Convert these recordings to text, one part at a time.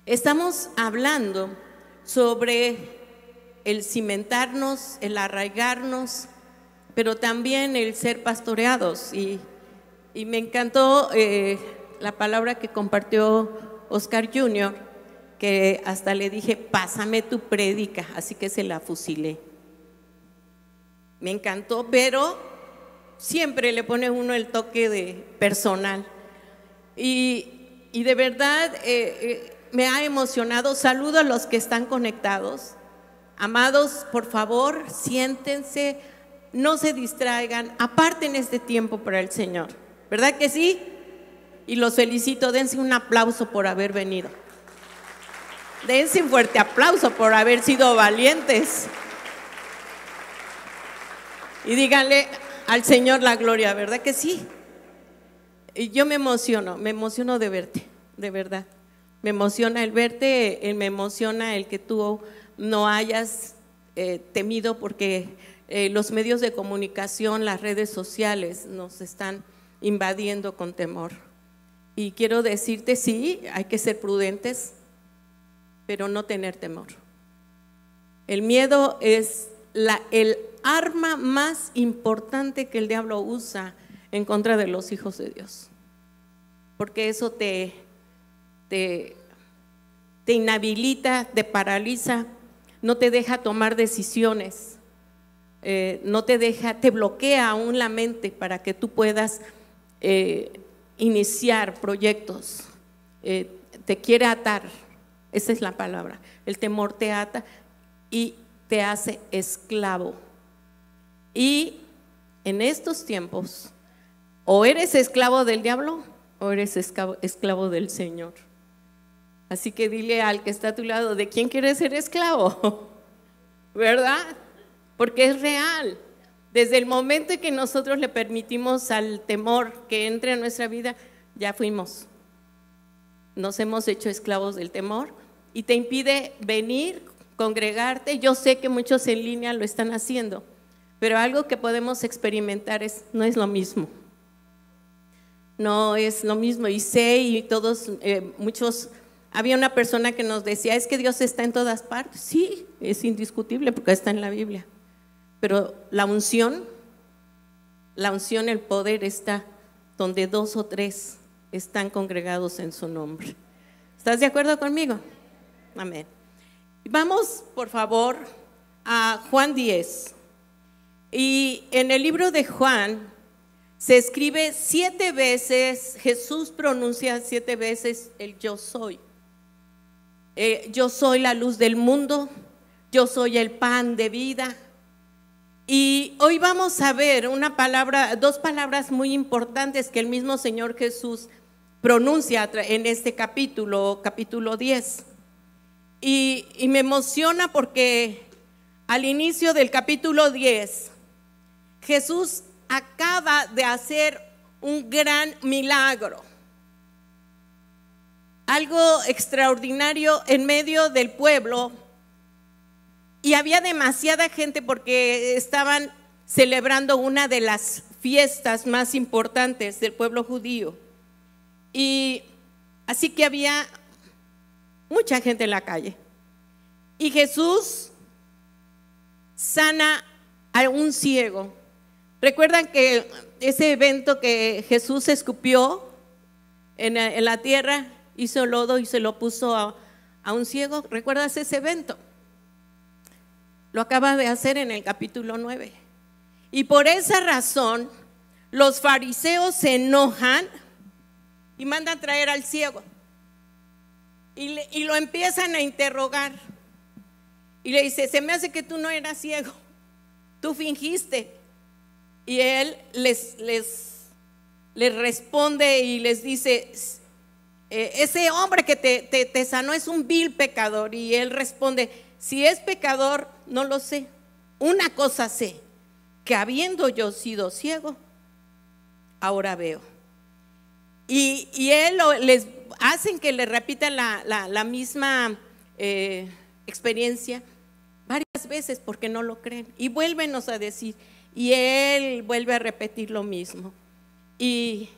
Estamos hablando sobre el cimentarnos, el arraigarnos, pero también el ser pastoreados. Y me encantó la palabra que compartió Oscar Jr., que hasta le dije, pásame tu prédica, así que se la fusilé. Me encantó, pero siempre le pone uno el toque de personal. Y de verdad me ha emocionado. Saludo a los que están conectados. Amados, por favor, siéntense, no se distraigan, aparten este tiempo para el Señor. ¿Verdad que sí? Y los felicito, dense un aplauso por haber venido. Dense un fuerte aplauso por haber sido valientes. Y díganle al Señor la gloria, ¿verdad que sí? Y yo me emociono de verte, de verdad. Me emociona el verte, me emociona el que tú no hayas temido, porque los medios de comunicación, las redes sociales nos están invadiendo con temor. Y quiero decirte, sí, hay que ser prudentes, pero no tener temor. El miedo es el arma más importante que el diablo usa en contra de los hijos de Dios, porque eso te inhabilita, te paraliza, no te deja tomar decisiones, no te deja, te bloquea aún la mente para que tú puedas iniciar proyectos, te quiere atar, esa es la palabra. El temor te ata y te hace esclavo. Y en estos tiempos, o eres esclavo del diablo o eres esclavo del Señor. Así que dile al que está a tu lado, ¿de quién quieres ser esclavo? ¿Verdad? Porque es real. Desde el momento en que nosotros le permitimos al temor que entre en nuestra vida, ya fuimos. Nos hemos hecho esclavos del temor y te impide venir, congregarte. Yo sé que muchos en línea lo están haciendo, pero algo que podemos experimentar no es lo mismo. No es lo mismo. Y sé, y todos, muchos, había una persona que nos decía, es que Dios está en todas partes. Sí, es indiscutible porque está en la Biblia. Pero la unción, el poder está donde 2 o 3 están congregados en su nombre. ¿Estás de acuerdo conmigo? Amén. Vamos, por favor, a Juan 10. Y en el libro de Juan se escribe 7 veces, Jesús pronuncia 7 veces el yo soy. Yo soy la luz del mundo, yo soy el pan de vida. Y hoy vamos a ver 2 palabras muy importantes que el mismo Señor Jesús pronuncia en este capítulo 10. Y me emociona porque al inicio del capítulo 10, Jesús acaba de hacer un gran milagro, algo extraordinario en medio del pueblo. Y había demasiada gente porque estaban celebrando una de las fiestas más importantes del pueblo judío. Y así que había mucha gente en la calle. Y Jesús sana a un ciego. ¿Recuerdan que ese evento que Jesús escupió en la tierra, hizo lodo y se lo puso a un ciego? ¿Recuerdas ese evento? Lo acaba de hacer en el capítulo 9. Y por esa razón los fariseos se enojan y mandan traer al ciego. Y lo empiezan a interrogar. Y le dice, se me hace que tú no eras ciego, tú fingiste. Y él les responde y les dice, ese hombre que te sanó es un vil pecador. Y él responde, si es pecador, no lo sé. Una cosa sé, que habiendo yo sido ciego, ahora veo. Y él les hacen que le repitan la misma experiencia varias veces porque no lo creen. Y vuélvenos a decir, y él vuelve a repetir lo mismo. ¿Y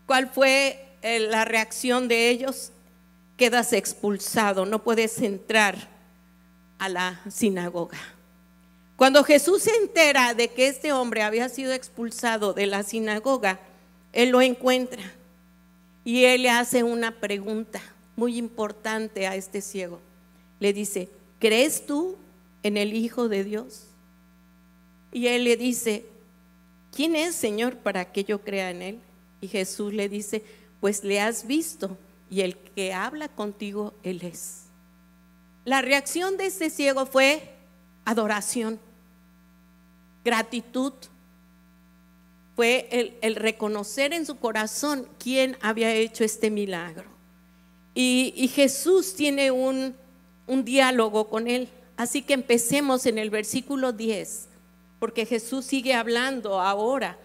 cuál fue la reacción de ellos? quedas expulsado, no puedes entrar a la sinagoga. Cuando Jesús se entera de que este hombre había sido expulsado de la sinagoga, él lo encuentra y él le hace una pregunta muy importante a este ciego. Le dice: ¿crees tú en el Hijo de Dios? Y él le dice: ¿quién es, Señor, para que yo crea en él? Y Jesús le dice: pues le has visto, y el que habla contigo, él es. La reacción de este ciego fue adoración, gratitud. Fue el reconocer en su corazón quién había hecho este milagro. Y Jesús tiene un diálogo con él. Así que empecemos en el versículo 10, porque Jesús sigue hablando ahora.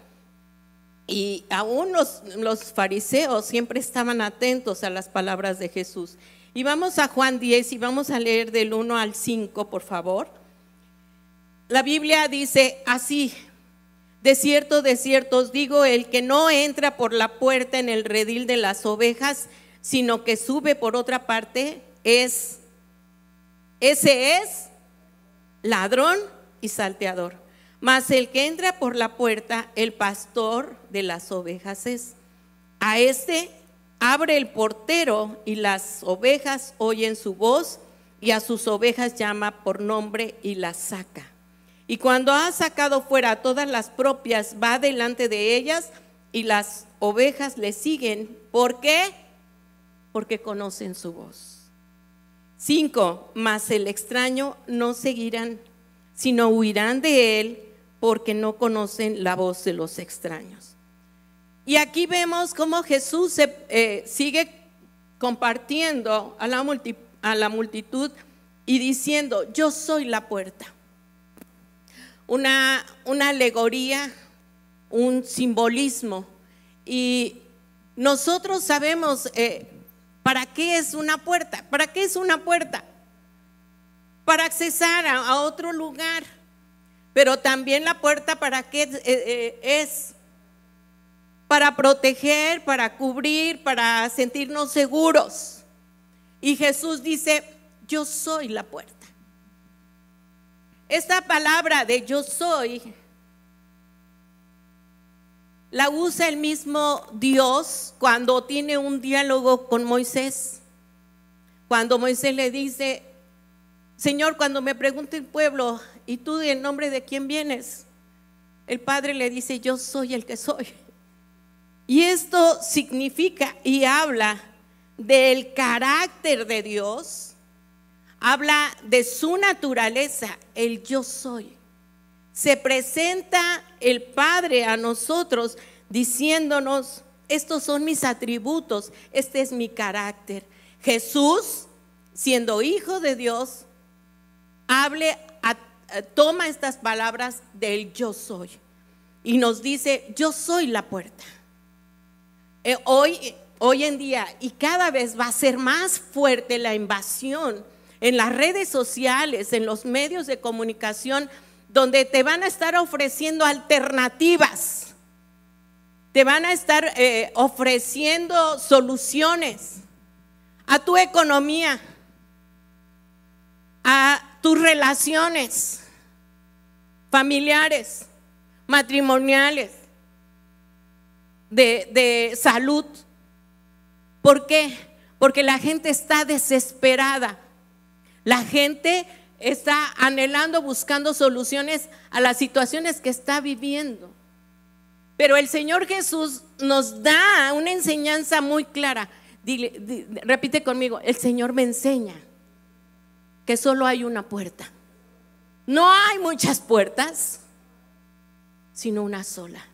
Y aún los fariseos siempre estaban atentos a las palabras de Jesús. Y vamos a Juan 10 y vamos a leer del 1 al 5, por favor. La Biblia dice así: de cierto os digo, el que no entra por la puerta en el redil de las ovejas, sino que sube por otra parte, ese es ladrón y salteador. Mas el que entra por la puerta, el pastor de las ovejas es. A este abre el portero, y las ovejas oyen su voz, y a sus ovejas llama por nombre y las saca. Y cuando ha sacado fuera a todas las propias, va delante de ellas, y las ovejas le siguen. ¿Por qué? Porque conocen su voz. 5. Mas el extraño no seguirán, sino huirán de él, porque no conocen la voz de los extraños. Y aquí vemos cómo Jesús sigue compartiendo a la multitud y diciendo: yo soy la puerta. Una alegoría, un simbolismo. Y nosotros sabemos ¿para qué es una puerta? ¿Para qué es una puerta? Para accesar a otro lugar. Pero también la puerta, ¿para qué es? Para proteger, para cubrir, para sentirnos seguros. Y Jesús dice: yo soy la puerta. Esta palabra de yo soy la usa el mismo Dios cuando tiene un diálogo con Moisés. Cuando Moisés le dice: Señor, cuando me pregunte el pueblo, ¿y tú en nombre de quién vienes? El Padre le dice: yo soy el que soy. Y esto significa y habla del carácter de Dios, habla de su naturaleza, el yo soy. Se presenta el Padre a nosotros diciéndonos: estos son mis atributos, este es mi carácter. Jesús, siendo hijo de Dios, toma estas palabras del yo soy y nos dice: yo soy la puerta. Hoy en día, y cada vez va a ser más fuerte la invasión en las redes sociales, en los medios de comunicación, donde te van a estar ofreciendo alternativas, te van a estar ofreciendo soluciones a tu economía, a tus relaciones familiares, matrimoniales, de salud. ¿Por qué? Porque la gente está desesperada. La gente está anhelando, buscando soluciones a las situaciones que está viviendo. Pero el Señor Jesús nos da una enseñanza muy clara. Repite conmigo: el Señor me enseña que solo hay una puerta. No hay muchas puertas, sino una sola.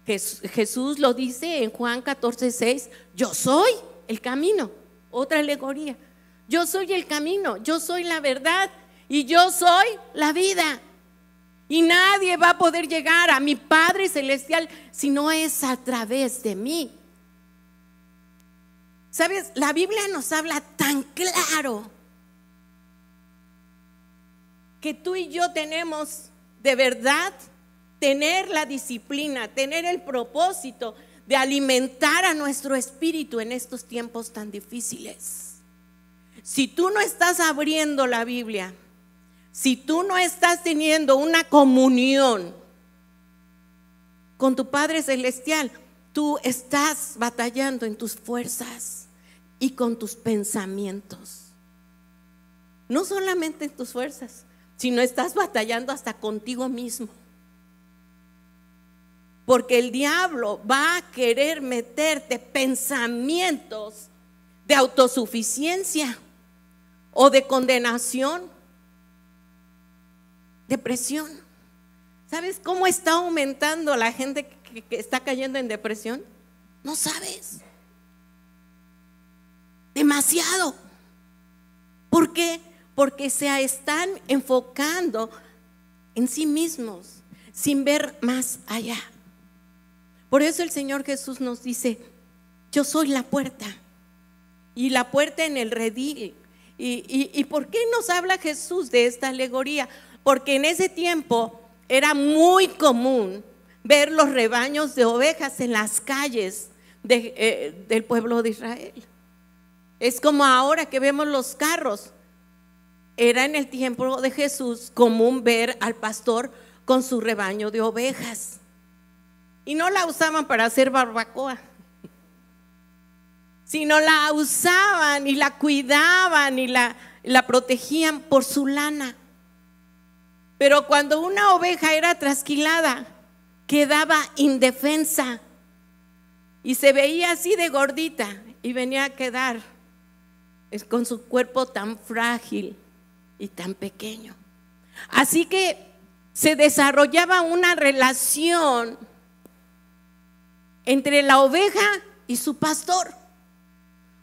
Jesús lo dice en Juan 14:6: yo soy el camino. Otra alegoría: yo soy el camino, yo soy la verdad y yo soy la vida. Y nadie va a poder llegar a mi Padre Celestial si no es a través de mí. ¿Sabes? La Biblia nos habla tan claro que tú y yo tenemos de verdad tener la disciplina, tener el propósito de alimentar a nuestro espíritu en estos tiempos tan difíciles. Si tú no estás abriendo la Biblia, si tú no estás teniendo una comunión con tu Padre Celestial, tú estás batallando en tus fuerzas y con tus pensamientos. No solamente en tus fuerzas, sino estás batallando hasta contigo mismo. Porque el diablo va a querer meterte pensamientos de autosuficiencia o de condenación, depresión. ¿Sabes cómo está aumentando la gente que está cayendo en depresión? No sabes. Demasiado. ¿Por qué? Porque se están enfocando en sí mismos, sin ver más allá. Por eso el Señor Jesús nos dice: yo soy la puerta, y la puerta en el redil. ¿Y por qué nos habla Jesús de esta alegoría? Porque en ese tiempo era muy común ver los rebaños de ovejas en las calles del pueblo de Israel. Es como ahora que vemos los carros. Era en el tiempo de Jesús común ver al pastor con su rebaño de ovejas. Y no la usaban para hacer barbacoa, sino la usaban y la cuidaban y la protegían por su lana. Pero cuando una oveja era trasquilada, quedaba indefensa y se veía así de gordita y venía a quedar con su cuerpo tan frágil y tan pequeño. Así que se desarrollaba una relación entre la oveja y su pastor,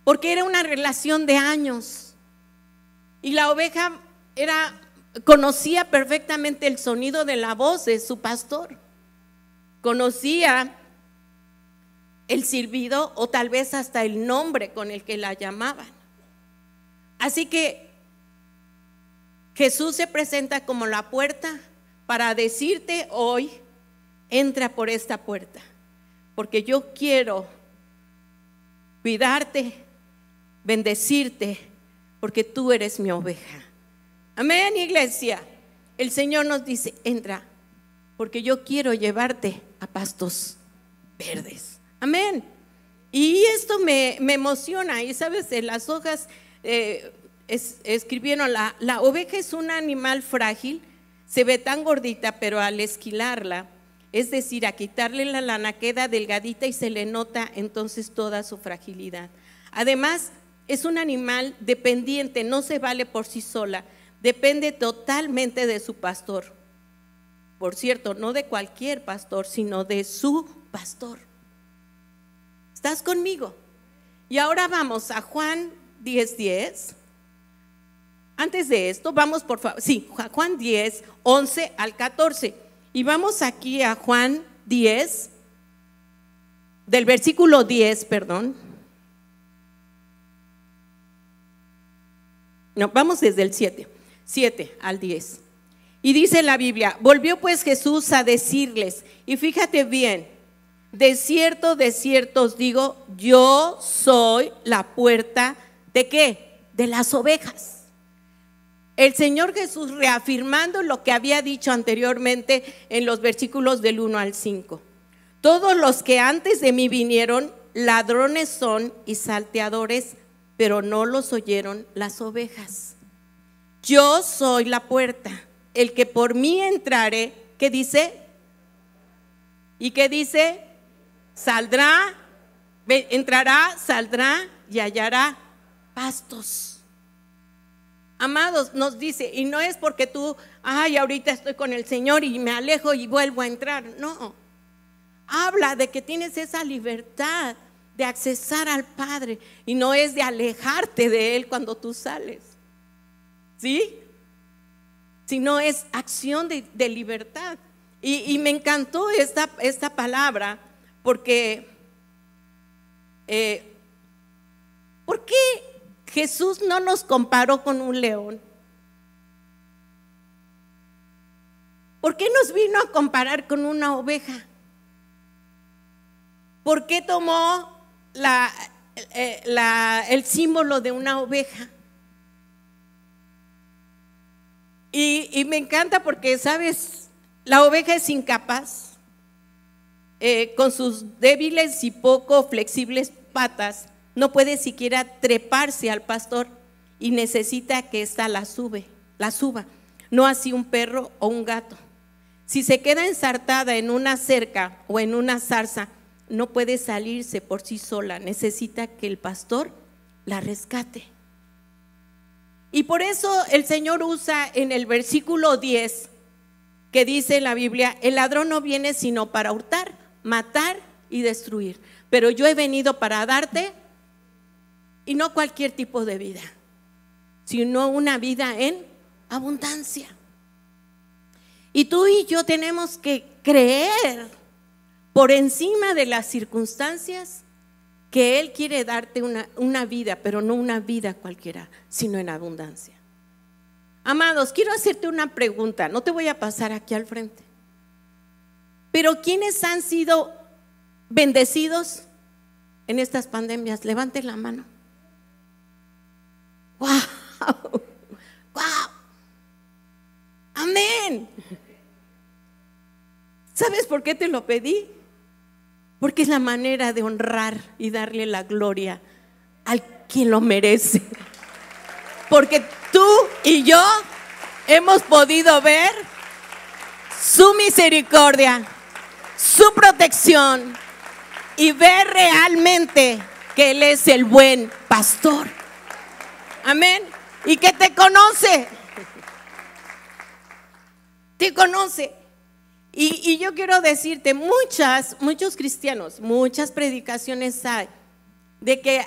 porque era una relación de años, y la oveja conocía perfectamente el sonido de la voz de su pastor, conocía el silbido o tal vez hasta el nombre con el que la llamaban. Así que Jesús se presenta como la puerta para decirte hoy: entra por esta puerta, porque yo quiero cuidarte, bendecirte, porque tú eres mi oveja. Amén, iglesia. El Señor nos dice: entra, porque yo quiero llevarte a pastos verdes. Amén. Y esto me emociona. Y sabes, en las hojas escribieron: la oveja es un animal frágil, se ve tan gordita, pero al esquilarla, es decir, a quitarle la lana, queda delgadita y se le nota entonces toda su fragilidad. Además, es un animal dependiente, no se vale por sí sola, depende totalmente de su pastor. Por cierto, no de cualquier pastor, sino de su pastor. ¿Estás conmigo? Y ahora vamos a Juan 10:10. Antes de esto, vamos por favor, sí, Juan 10, 11 al 14. Y vamos aquí a Juan 10, del versículo 10, perdón. No, vamos desde el 7 al 10. Y dice la Biblia: volvió pues Jesús a decirles, y fíjate bien: de cierto os digo, yo soy la puerta ¿de qué? De las ovejas. El Señor Jesús reafirmando lo que había dicho anteriormente en los versículos del 1 al 5. Todos los que antes de mí vinieron, ladrones son y salteadores, pero no los oyeron las ovejas. Yo soy la puerta. El que por mí entrare, ¿qué dice? ¿Y qué dice? Entrará, saldrá y hallará pastos. Amados, nos dice, y no es porque tú, ahorita estoy con el Señor y me alejo y vuelvo a entrar. No, habla de que tienes esa libertad de accesar al Padre, y no es de alejarte de Él cuando tú sales, ¿sí? Sino es acción de libertad. Y me encantó esta palabra, porque ¿por qué Jesús no nos comparó con un león? ¿Por qué nos vino a comparar con una oveja? ¿Por qué tomó el símbolo de una oveja? Y me encanta porque, ¿sabes? La oveja es incapaz, con sus débiles y poco flexibles patas, no puede siquiera treparse al pastor y necesita que ésta la suba, no así un perro o un gato. Si se queda ensartada en una cerca o en una zarza, no puede salirse por sí sola, necesita que el pastor la rescate. Y por eso el Señor usa en el versículo 10, que dice en la Biblia: el ladrón no viene sino para hurtar, matar y destruir, pero yo he venido para darte, y no cualquier tipo de vida, sino una vida en abundancia. Y tú y yo tenemos que creer por encima de las circunstancias que Él quiere darte una vida, pero no una vida cualquiera, sino en abundancia. Amados, quiero hacerte una pregunta, no te voy a pasar aquí al frente, pero ¿quiénes han sido bendecidos en estas pandemias? Levanten la mano. ¡Wow! ¡Wow! ¡Amén! ¿Sabes por qué te lo pedí? Porque es la manera de honrar y darle la gloria al quien lo merece. Porque tú y yo hemos podido ver su misericordia, su protección, y ver realmente que Él es el buen pastor. Amén. Y que te conoce. Te conoce. Y yo quiero decirte, muchos cristianos, muchas predicaciones hay de que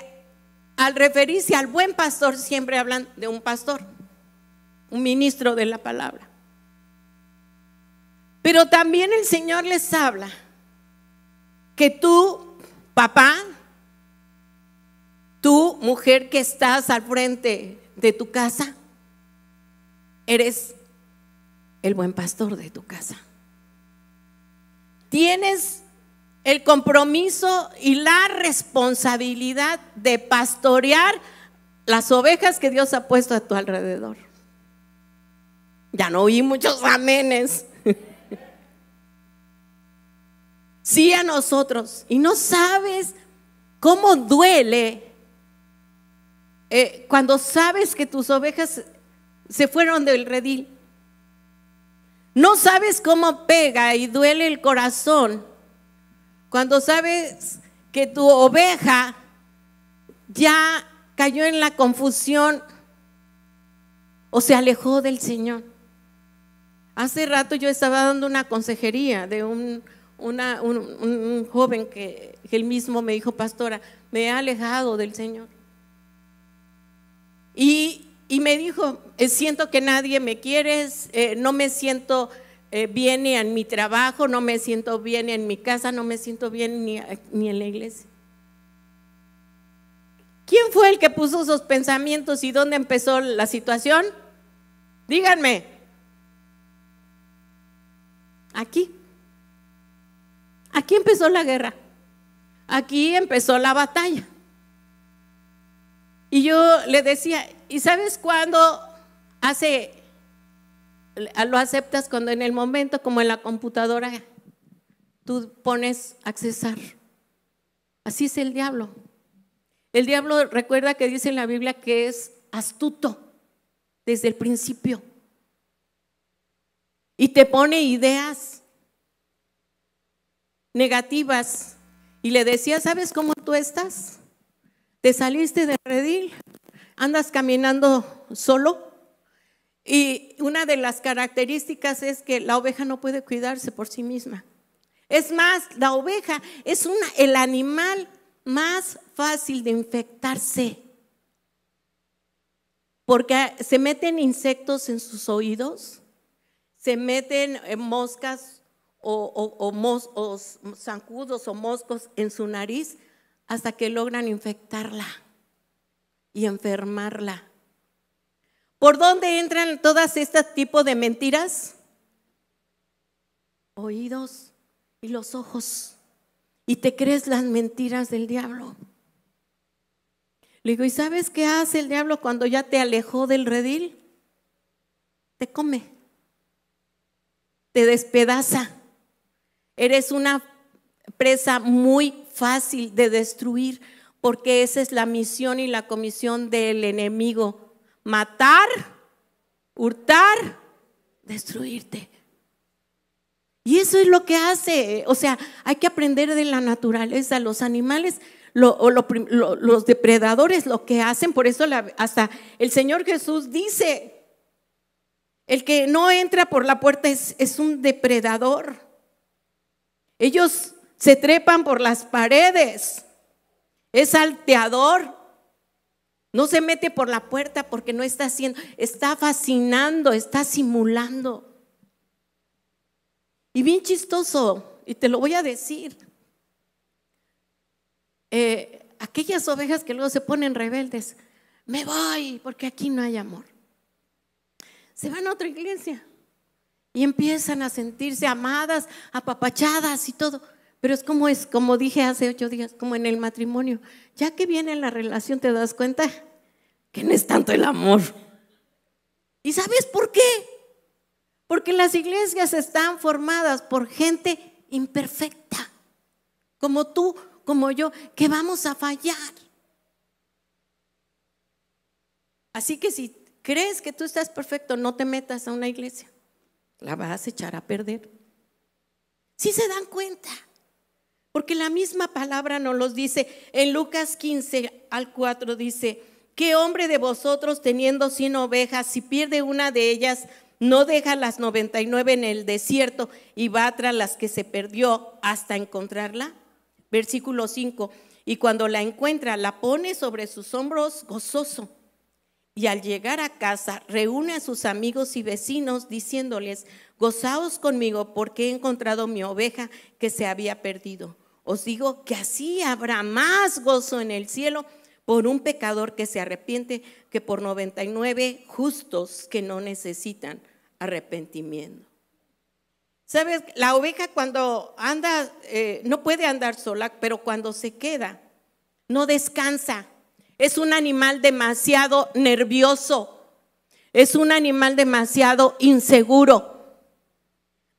al referirse al buen pastor siempre hablan de un pastor, un ministro de la palabra. Pero también el Señor les habla que tú, papá, tú, mujer que estás al frente de tu casa, eres el buen pastor de tu casa. Tienes el compromiso y la responsabilidad de pastorear las ovejas que Dios ha puesto a tu alrededor. Ya no oí muchos amenes. Sí, a nosotros. Y no sabes cómo duele cuando sabes que tus ovejas se fueron del redil. No sabes cómo pega y duele el corazón cuando sabes que tu oveja ya cayó en la confusión o se alejó del Señor. Hace rato yo estaba dando una consejería de un joven que él mismo me dijo: pastora, me he alejado del Señor. Y me dijo: siento que nadie me quiere, no me siento bien ni en mi trabajo, no me siento bien en mi casa, no me siento bien ni en la iglesia. ¿Quién fue el que puso esos pensamientos y dónde empezó la situación? Díganme. Aquí. Aquí empezó la guerra. Aquí empezó la batalla. Y yo le decía: ¿y sabes cuándo lo aceptas? Cuando en el momento, como en la computadora, tú pones accesar. Así es el diablo. El diablo, recuerda que dice en la Biblia que es astuto desde el principio. Y te pone ideas negativas. Y le decía: ¿sabes cómo tú estás? Te saliste del redil, andas caminando solo. Y una de las características es que la oveja no puede cuidarse por sí misma. Es más, la oveja es el animal más fácil de infectarse, porque se meten insectos en sus oídos, se meten moscas o zancudos o moscos en su nariz, hasta que logran infectarla y enfermarla. ¿Por dónde entran todas estas tipos de mentiras? Oídos y los ojos. y te crees las mentiras del diablo. Le digo, ¿y sabes qué hace el diablo cuando ya te alejó del redil? Te come, te despedaza. Eres una presa muy fácil de destruir, porque esa es la misión y la comisión del enemigo: matar, hurtar, destruirte. Y eso es lo que hace. O sea, hay que aprender de la naturaleza. Los animales, los depredadores, lo que hacen. Por eso hasta el Señor Jesús dice: el que no entra por la puerta es un depredador. Ellos se trepan por las paredes, es salteador. No se mete por la puerta porque no está haciendo, está fascinando, está simulando. Y bien chistoso, y te lo voy a decir, aquellas ovejas que luego se ponen rebeldes: me voy porque aquí no hay amor. Se van a otra iglesia y empiezan a sentirse amadas, apapachadas y todo. Pero es como dije hace 8 días, como en el matrimonio. Ya que viene la relación te das cuenta que no es tanto el amor. ¿Y sabes por qué? Porque las iglesias están formadas por gente imperfecta, como tú, como yo, que vamos a fallar. Así que si crees que tú estás perfecto, no te metas a una iglesia, la vas a echar a perder. ¿Sí se dan cuenta? Porque la misma palabra nos los dice en Lucas 15:4, dice: ¿qué hombre de vosotros, teniendo 100 ovejas, si pierde una de ellas, no deja las 99 en el desierto y va tras las que se perdió hasta encontrarla? Versículo 5: y cuando la encuentra, la pone sobre sus hombros gozoso. Y al llegar a casa, reúne a sus amigos y vecinos diciéndoles: gozaos conmigo porque he encontrado mi oveja que se había perdido. Os digo que así habrá más gozo en el cielo por un pecador que se arrepiente que por 99 justos que no necesitan arrepentimiento. ¿Sabes? La oveja cuando anda, no puede andar sola, pero cuando se queda, no descansa. Es un animal demasiado nervioso, es un animal demasiado inseguro.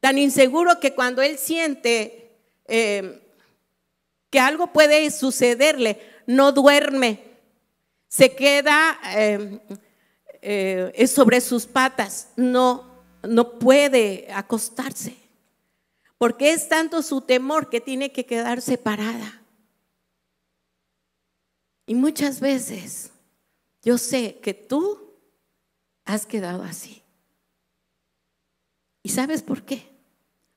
Tan inseguro que cuando él siente que algo puede sucederle, no duerme, se queda sobre sus patas, no puede acostarse, porque es tanto su temor que tiene que quedarse parada. Y muchas veces yo sé que tú has quedado así. ¿Y sabes por qué?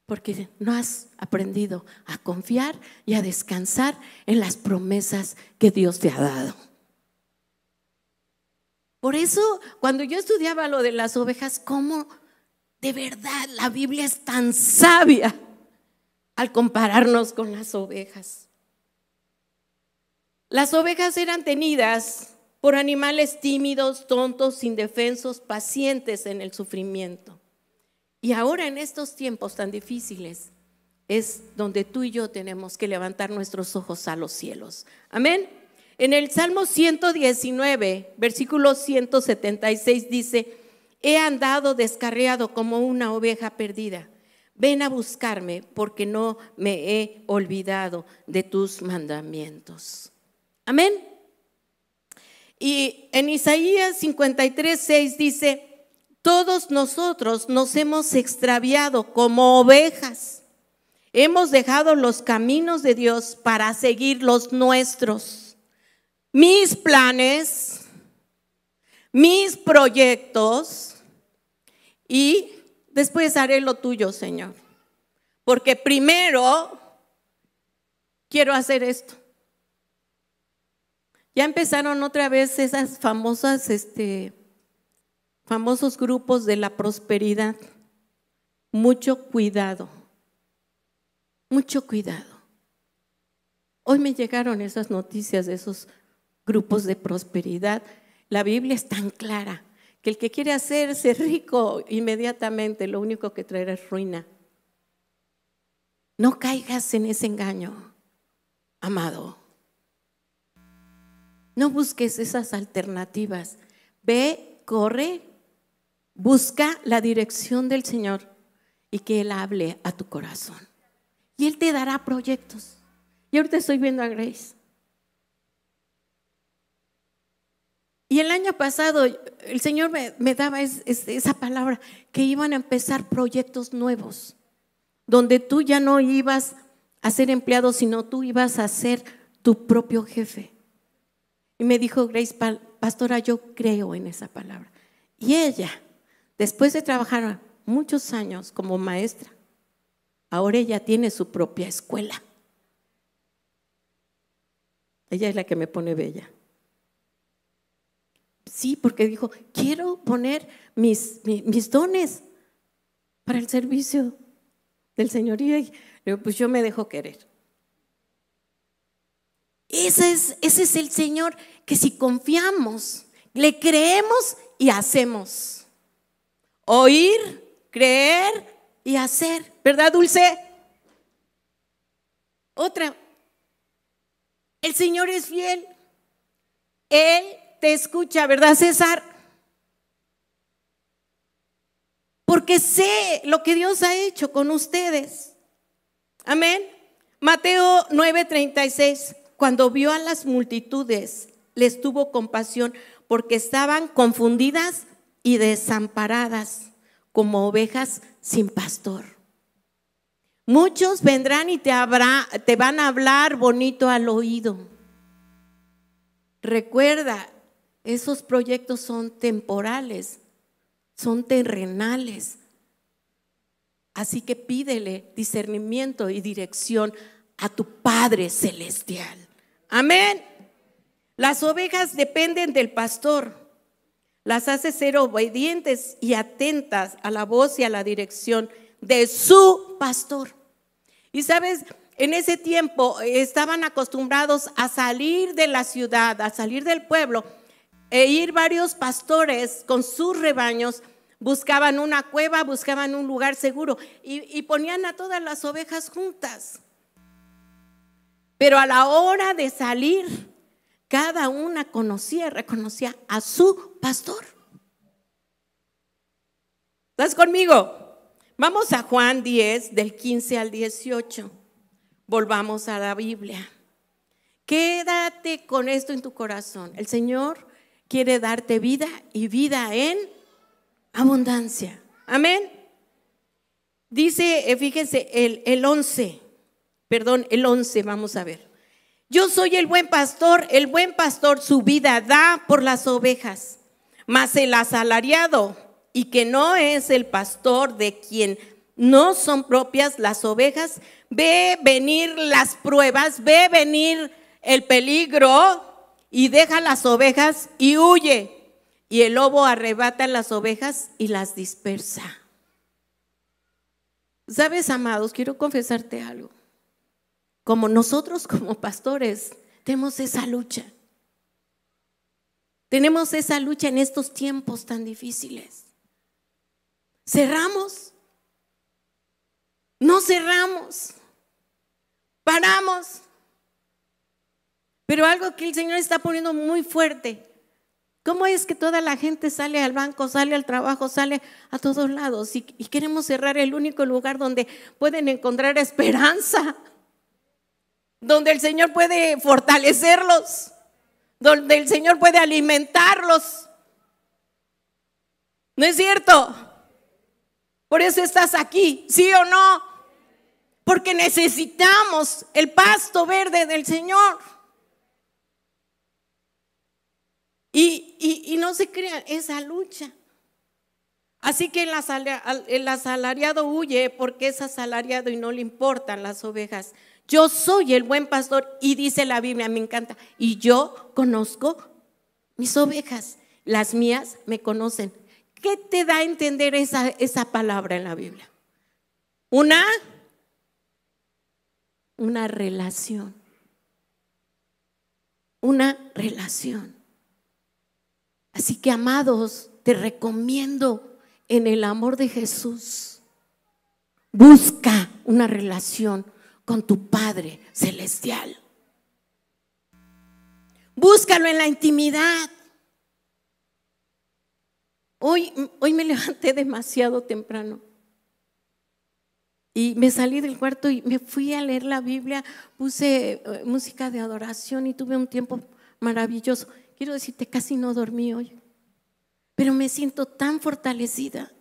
Porque no has aprendido a confiar y a descansar en las promesas que Dios te ha dado. Por eso, cuando yo estudiaba lo de las ovejas, cómo de verdad la Biblia es tan sabia al compararnos con las ovejas. Las ovejas eran tenidas por animales tímidos, tontos, indefensos, pacientes en el sufrimiento. Y ahora en estos tiempos tan difíciles es donde tú y yo tenemos que levantar nuestros ojos a los cielos. Amén. En el Salmo 119, versículo 176 dice: he andado descarriado como una oveja perdida. Ven a buscarme porque no me he olvidado de tus mandamientos. Amén. Y en Isaías 53:6 dice: todos nosotros nos hemos extraviado como ovejas. Hemos dejado los caminos de Dios para seguir los nuestros. Mis planes, mis proyectos, y después haré lo tuyo, Señor. Porque primero quiero hacer esto. Ya empezaron otra vez esas famosos grupos de la prosperidad. Mucho cuidado, mucho cuidado. Hoy me llegaron esas noticias de esos grupos de prosperidad. La Biblia es tan clara que el que quiere hacerse rico inmediatamente, lo único que traerá es ruina. No caigas en ese engaño. amado. No busques esas alternativas. Ve, corre, busca la dirección del Señor y que Él hable a tu corazón. Y Él te dará proyectos. Y ahorita estoy viendo a Grace. Y el año pasado el Señor me daba esa palabra, que iban a empezar proyectos nuevos, donde tú ya no ibas a ser empleado, sino tú ibas a ser tu propio jefe. Y me dijo Grace, pastora, yo creo en esa palabra. Y ella, después de trabajar muchos años como maestra, ahora ella tiene su propia escuela. Ella es la que me pone bella. Sí, porque dijo, quiero poner mis dones para el servicio del Señor. Y le digo, pues yo me dejo querer. Ese es el Señor que si confiamos, le creemos y hacemos. Oír, creer y hacer. ¿Verdad, Dulce? Otra. El Señor es fiel. Él te escucha, ¿verdad, César? Porque sé lo que Dios ha hecho con ustedes. Amén. Mateo 9:36. Cuando vio a las multitudes, les tuvo compasión porque estaban confundidas y desamparadas como ovejas sin pastor. Muchos vendrán y te van a hablar bonito al oído. Recuerda, esos proyectos son temporales, son terrenales. Así que pídele discernimiento y dirección a tu Padre Celestial. Amén. Las ovejas dependen del pastor. Las hace ser obedientes y atentas a la voz y a la dirección de su pastor. Y sabes, en ese tiempo estaban acostumbrados a salir de la ciudad, a salir del pueblo, e ir varios pastores con sus rebaños. Buscaban una cueva, buscaban un lugar seguro y ponían a todas las ovejas juntas. Pero a la hora de salir, cada una reconocía a su pastor. ¿Estás conmigo? Vamos a Juan 10, del 15 al 18. Volvamos a la Biblia. Quédate con esto en tu corazón. El Señor quiere darte vida y vida en abundancia. Amén. Dice, fíjense, el 11, vamos a ver. Yo soy el buen pastor su vida da por las ovejas, mas el asalariado, y que no es el pastor, de quien no son propias las ovejas, ve venir las pruebas, ve venir el peligro y deja las ovejas y huye. Y el lobo arrebata las ovejas y las dispersa. ¿Sabes, amados? Quiero confesarte algo. Como nosotros como pastores tenemos esa lucha. Tenemos esa lucha en estos tiempos tan difíciles. ¿Cerramos? No cerramos. Paramos. Pero algo que el Señor está poniendo muy fuerte. ¿Cómo es que toda la gente sale al banco, sale al trabajo, sale a todos lados y queremos cerrar el único lugar donde pueden encontrar esperanza? Donde el Señor puede fortalecerlos, donde el Señor puede alimentarlos. ¿No es cierto? Por eso estás aquí, ¿sí o no? Porque necesitamos el pasto verde del Señor. Y no se crea esa lucha. Así que el asalariado huye porque es asalariado y no le importan las ovejas. Yo soy el buen pastor y dice la Biblia, me encanta, y yo conozco mis ovejas, las mías me conocen. ¿Qué te da a entender esa palabra en la Biblia? Una relación. Una relación. Así que, amados, te recomiendo en el amor de Jesús, busca una relación con tu Padre Celestial. Búscalo en la intimidad. Hoy me levanté demasiado temprano y me salí del cuarto y me fui a leer la Biblia, puse música de adoración y tuve un tiempo maravilloso. Quiero decirte, casi no dormí hoy, pero me siento tan fortalecida,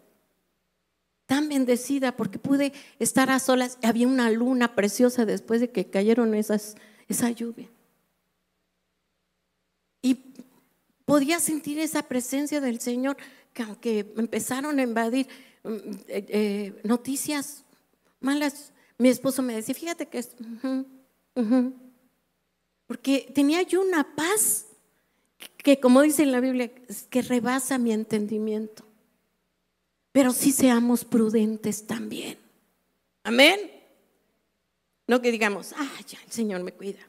tan bendecida, porque pude estar a solas. Había una luna preciosa después de que cayeron esa lluvia. Y podía sentir esa presencia del Señor, que aunque empezaron a invadir noticias malas, mi esposo me decía, fíjate que es… porque tenía yo una paz que, como dice en la Biblia, que rebasa mi entendimiento. Pero sí seamos prudentes también. Amén. No que digamos, ya el Señor me cuida.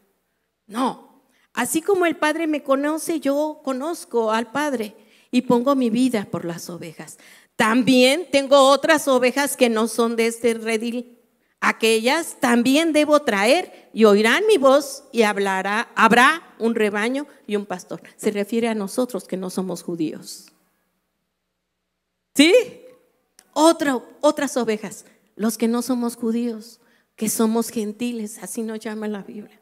No. Así como el Padre me conoce, yo conozco al Padre y pongo mi vida por las ovejas. También tengo otras ovejas que no son de este redil. Aquellas también debo traer y oirán mi voz y habrá un rebaño y un pastor. Se refiere a nosotros que no somos judíos. ¿Sí? Otras ovejas, los que no somos judíos, que somos gentiles, así nos llama la Biblia.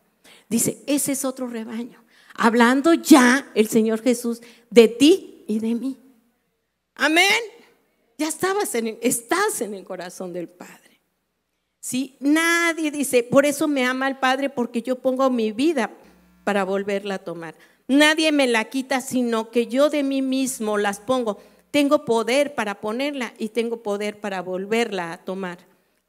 Dice, ese es otro rebaño. Hablando ya el Señor Jesús de ti y de mí. Amén. Ya estás en el corazón del Padre. ¿Sí? Nadie dice, por eso me ama el Padre, porque yo pongo mi vida para volverla a tomar. Nadie me la quita, sino que yo de mí mismo las pongo. Tengo poder para ponerla y tengo poder para volverla a tomar.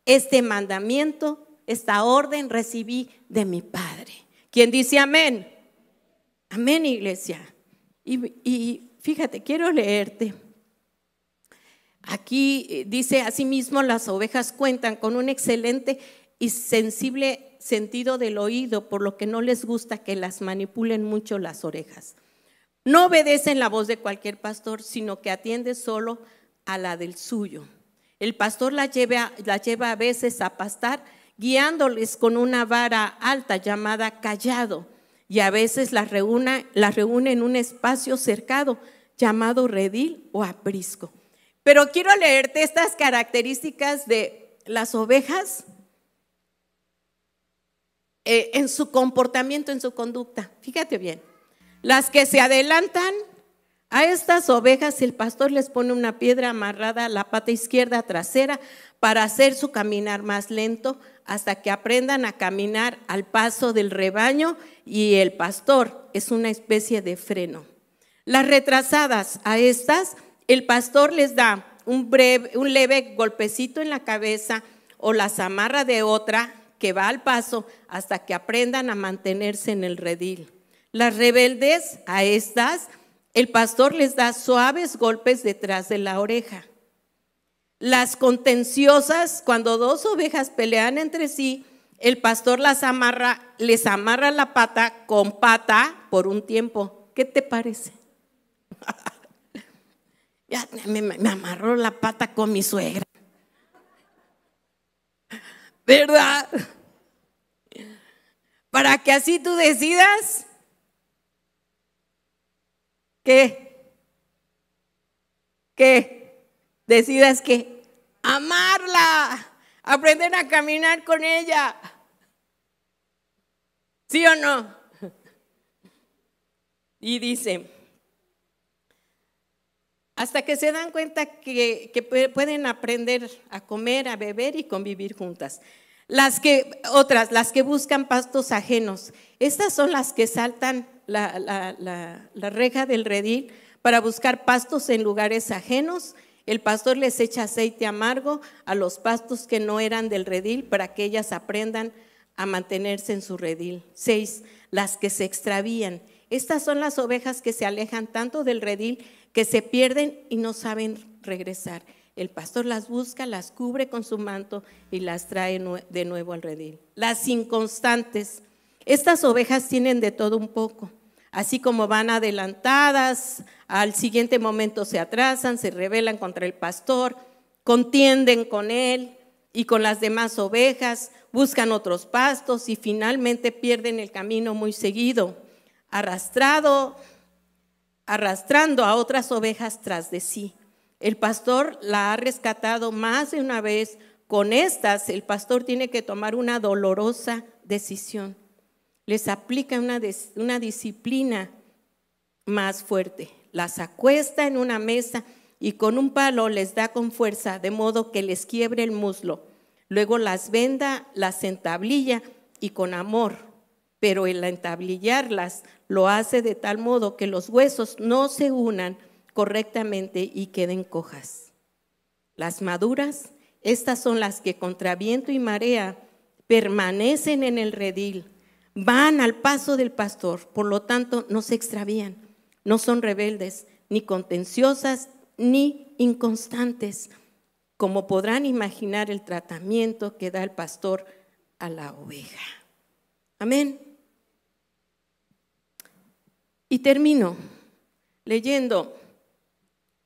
Este mandamiento, esta orden recibí de mi Padre. ¿Quién dice amén? Amén, iglesia. Y fíjate, quiero leerte. Aquí dice, asimismo las ovejas cuentan con un excelente y sensible sentido del oído, por lo que no les gusta que las manipulen mucho las orejas. No obedecen la voz de cualquier pastor, sino que atiende solo a la del suyo. El pastor la lleva a veces a pastar, guiándoles con una vara alta llamada cayado, y a veces las reúne en un espacio cercado llamado redil o aprisco. Pero quiero leerte estas características de las ovejas en su comportamiento, en su conducta. Fíjate bien, las que se adelantan, a estas ovejas el pastor les pone una piedra amarrada a la pata izquierda trasera para hacer su caminar más lento hasta que aprendan a caminar al paso del rebaño, y el pastor es una especie de freno. Las retrasadas, a estas el pastor les da un leve golpecito en la cabeza o las amarra de otra que va al paso hasta que aprendan a mantenerse en el redil. Las rebeldes, a estas el pastor les da suaves golpes detrás de la oreja. Las contenciosas, cuando dos ovejas pelean entre sí, el pastor les amarra la pata con pata por un tiempo. ¿Qué te parece? Ya me amarró la pata con mi suegra, ¿verdad? Para que así tú decidas que decidas que amarla, aprender a caminar con ella. ¿Sí o no? Y dice, hasta que se dan cuenta que pueden aprender a comer, a beber y convivir juntas. Las que buscan pastos ajenos, estas son las que saltan la reja del redil para buscar pastos en lugares ajenos. El pastor les echa aceite amargo a los pastos que no eran del redil para que ellas aprendan a mantenerse en su redil. 6, las que se extravían. Estas son las ovejas que se alejan tanto del redil que se pierden y no saben regresar. El pastor las busca, las cubre con su manto y las trae de nuevo al redil. Las inconstantes. Estas ovejas tienen de todo un poco. Así como van adelantadas, al siguiente momento se atrasan, se rebelan contra el pastor, contienden con él y con las demás ovejas, buscan otros pastos y finalmente pierden el camino muy seguido. arrastrando a otras ovejas tras de sí. El pastor la ha rescatado más de una vez. Con estas, el pastor tiene que tomar una dolorosa decisión. Les aplica una disciplina más fuerte. Las acuesta en una mesa y con un palo les da con fuerza, de modo que les quiebre el muslo. Luego las venda, las entablilla y con amor, pero el entablillarlas lo hace de tal modo que los huesos no se unan correctamente y queden cojas. Las maduras, estas son las que contra viento y marea permanecen en el redil, van al paso del pastor, por lo tanto no se extravían, no son rebeldes, ni contenciosas, ni inconstantes, como podrán imaginar el tratamiento que da el pastor a la oveja. Amén. Y termino leyendo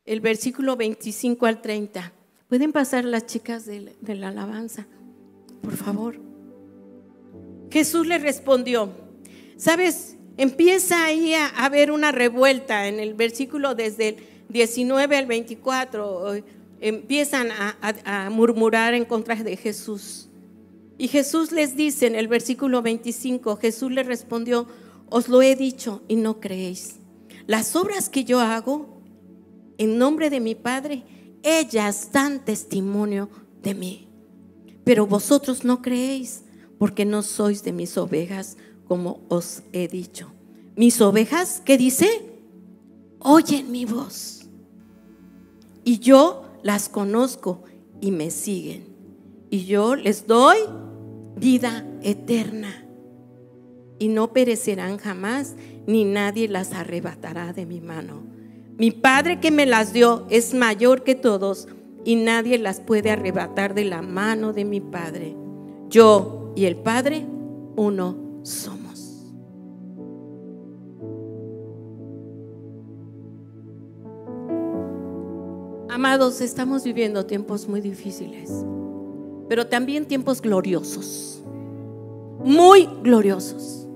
el versículo 25 al 30. ¿Pueden pasar las chicas de la alabanza, por favor? Jesús le respondió. ¿Sabes? Empieza ahí a haber una revuelta en el versículo desde el 19 al 24. Empiezan a murmurar en contra de Jesús. Y Jesús les dice en el versículo 25, Jesús les respondió: os lo he dicho y no creéis. Las obras que yo hago en nombre de mi Padre, ellas dan testimonio de mí. Pero vosotros no creéis, porque no sois de mis ovejas, como os he dicho. Mis ovejas, ¿qué dice? Oyen mi voz. Y yo las conozco y me siguen. Y yo les doy vida eterna. Y no perecerán jamás, ni nadie las arrebatará de mi mano. Mi Padre que me las dio es mayor que todos, y nadie las puede arrebatar de la mano de mi Padre. Yo y el Padre, uno somos. Amados, estamos viviendo tiempos muy difíciles, pero también tiempos gloriosos, muy gloriosos,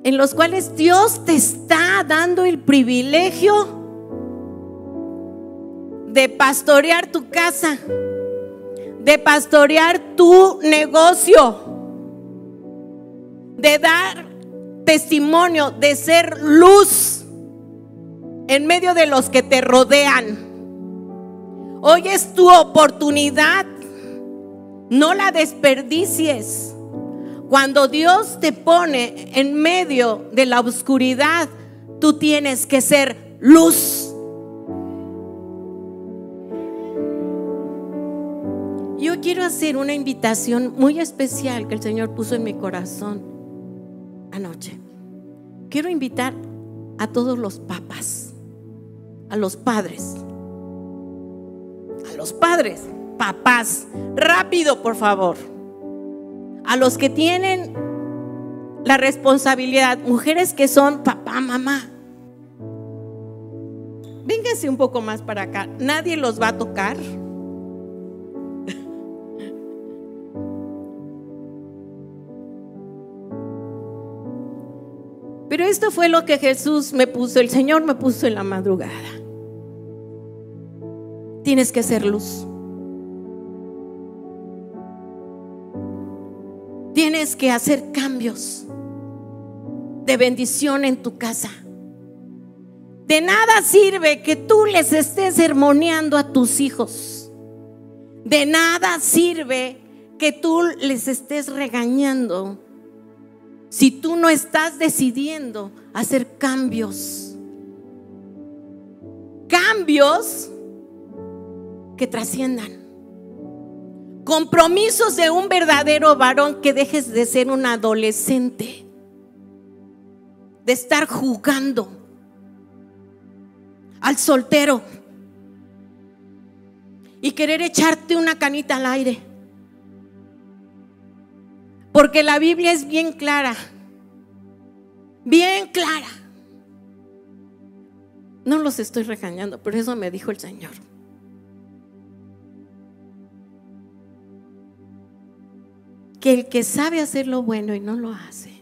en los cuales Dios te está dando el privilegio de pastorear tu casa, de pastorear tu negocio, de dar testimonio, de ser luz en medio de los que te rodean. Hoy es tu oportunidad, no la desperdicies. Cuando Dios te pone en medio de la oscuridad, tú tienes que ser luz. Yo quiero hacer una invitación muy especial que el Señor puso en mi corazón anoche. Quiero invitar a todos los papás, a los padres, papás, rápido por favor, a los que tienen la responsabilidad, mujeres que son papá, mamá. Vénganse un poco más para acá, nadie los va a tocar. Pero esto fue lo que Jesús me puso, el Señor me puso en la madrugada. Tienes que ser luz. Tienes que hacer cambios de bendición en tu casa. De nada sirve que tú les estés sermoneando a tus hijos. De nada sirve que tú les estés regañando si tú no estás decidiendo hacer cambios. Cambios que trasciendan. Compromisos de un verdadero varón, que dejes de ser un adolescente, de estar jugando al soltero y querer echarte una canita al aire. Porque la Biblia es bien clara, bien clara. No los estoy regañando, pero eso me dijo el Señor. Que el que sabe hacer lo bueno y no lo hace,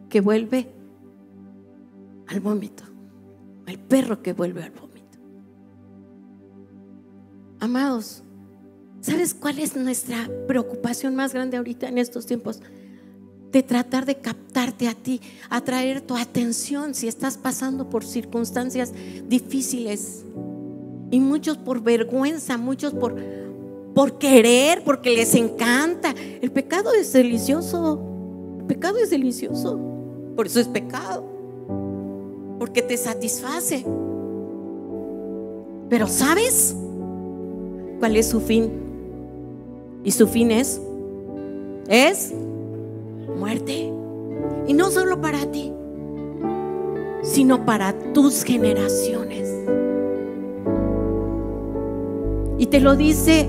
que vuelve al vómito, el perro que vuelve al vómito. Amados, ¿sabes cuál es nuestra preocupación más grande ahorita en estos tiempos? De tratar de captarte a ti, atraer tu atención si estás pasando por circunstancias difíciles. Y muchos por vergüenza, muchos por querer, porque les encanta. El pecado es delicioso. El pecado es delicioso. Por eso es pecado, porque te satisface. Pero ¿sabes cuál es su fin? Y su fin es muerte. Y no solo para ti, sino para tus generaciones. Y te lo dice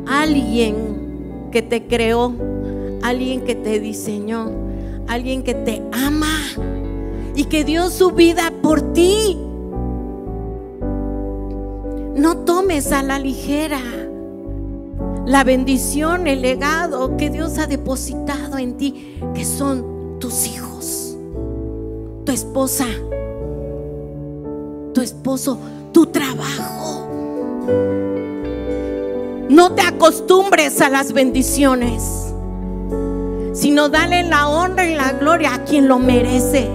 alguien que te creó, alguien que te diseñó, alguien que te ama y que dio su vida por ti. No tomes a la ligera la bendición, el legado que Dios ha depositado en ti, que son tus hijos, tu esposa, tu esposo, tu trabajo. No te acostumbres a las bendiciones, sino dale la honra y la gloria a quien lo merece.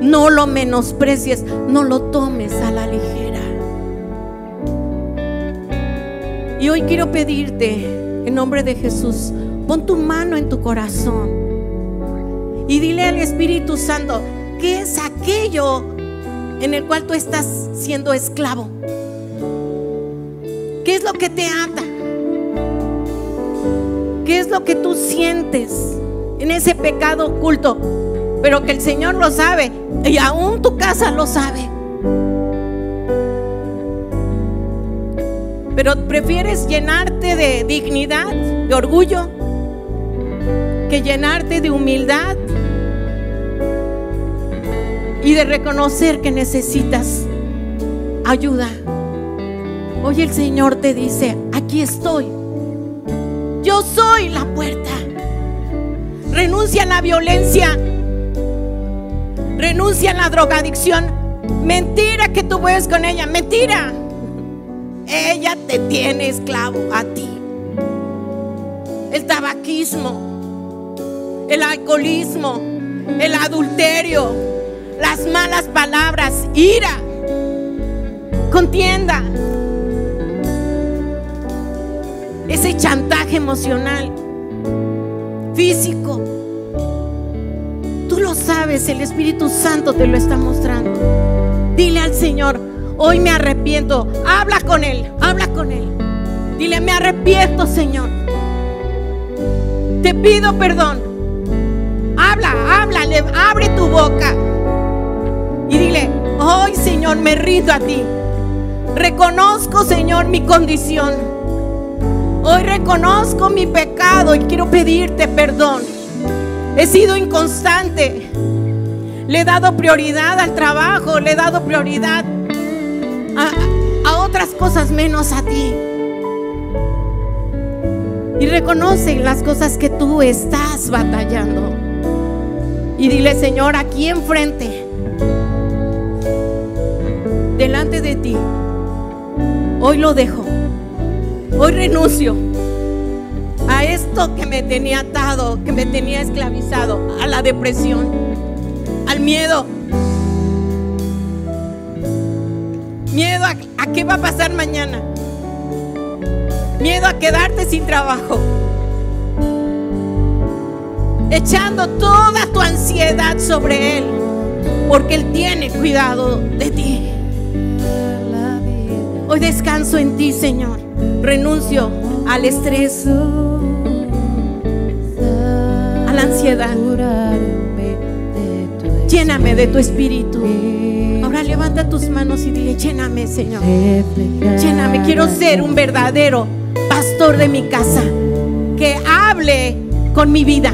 No lo menosprecies, no lo tomes a la ligera. Y hoy quiero pedirte, en nombre de Jesús, pon tu mano en tu corazón y dile al Espíritu Santo, ¿qué es aquello en el cual tú estás siendo esclavo? ¿Qué es lo que te ata? ¿Qué es lo que tú sientes en ese pecado oculto? Pero que el Señor lo sabe y aún tu casa lo sabe. Pero prefieres llenarte de dignidad, de orgullo, que llenarte de humildad y de reconocer que necesitas ayuda. Hoy el Señor te dice, aquí estoy, yo soy la puerta. Renuncia a la violencia, renuncia a la drogadicción. Mentira que tú ves con ella, mentira. Ella te tiene esclavo a ti. El tabaquismo, el alcoholismo, el adulterio, las malas palabras, ira, contienda, ese chantaje emocional, físico. Tú lo sabes, el Espíritu Santo te lo está mostrando. Dile al Señor, hoy me arrepiento. Habla con Él, habla con Él. Dile, me arrepiento, Señor. Te pido perdón. Háblale, abre tu boca y dile, hoy, Señor, me rindo a ti. Reconozco, Señor, mi condición. Hoy reconozco mi pecado y quiero pedirte perdón. He sido inconstante. Le he dado prioridad al trabajo, le he dado prioridad a otras cosas menos a ti. Y reconoce las cosas que tú estás batallando. Y dile, Señor, aquí enfrente, delante de ti, hoy lo dejo. Hoy renuncio a esto que me tenía atado, que me tenía esclavizado, a la depresión, al miedo. Miedo a qué va a pasar mañana. Miedo a quedarte sin trabajo. Echando toda tu ansiedad sobre Él, porque Él tiene cuidado de ti. Hoy descanso en ti, Señor. Renuncio al estrés, a la ansiedad. Lléname de tu espíritu. Ahora levanta tus manos y dile, lléname, Señor. Lléname, quiero ser un verdadero pastor de mi casa, que hable con mi vida,